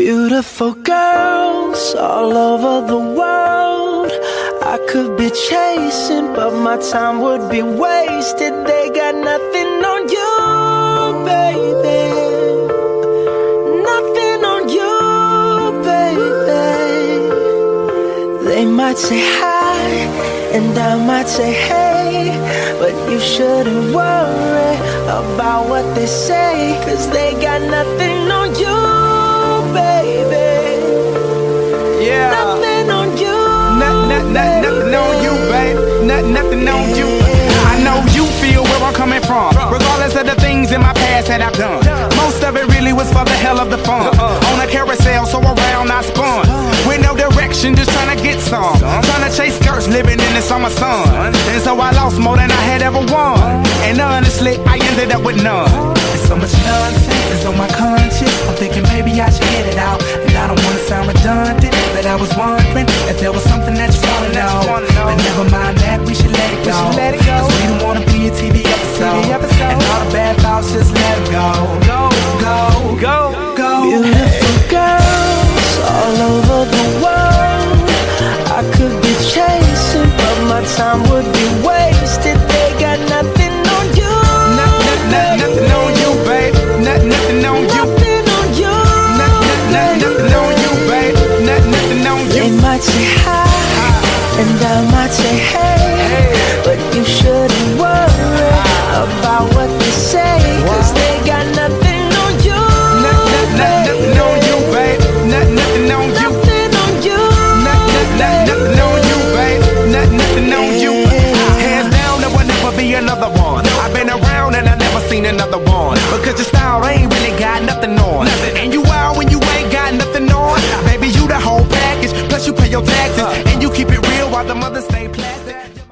Beautiful girls all over the world I could be chasing, but my time would be wasted. They got nothing on you, baby. Nothing on you, baby. They might say hi, and I might say hey, but you shouldn't worry about what they say, 'cause they got nothing on you, baby. Yeah. Nothing on you. Nothing on you, babe. Nothing on you. I know you feel where I'm coming from, regardless of the things in my past that I've done. Most of it really was for the hell of the fun. On a carousel, so around I spun. With no direction, just trying to get some. Trying to chase skirts, living in the summer sun. And so I lost more than I had ever won. And honestly, I ended up with none. There's so much nonsense is on my conscience. I'm thinking maybe I should get it out. And I don't wanna sound redundant, but I was wondering if there was something that you wanna know. But never mind that, we should let it go. 'Cause we don't wanna be a TV episode. And all the bad thoughts, just let it go. Go, go, go, go. Beautiful girls all over the world I could be chasing, but my time would be wasted. They got nothing on you, Nothing on you, babe. Nothing on you. nothing on you, Nothing on you, babe. Nothing on you. They might say hi, and I might say hey, but you shouldn't worry about what they say, 'cause they got nothing on you, Nothing on you, babe. Nothing on you. nothing on you, Nothing on you, babe. Nothing on you. Hands down, there will never be another one. I've been around and I never seen another one. Because your style ain't really got nothing on. And you out when you ain't got nothing on. Baby, you the whole package. Plus you pay your taxes. And you keep it real while the mothers stay plastic.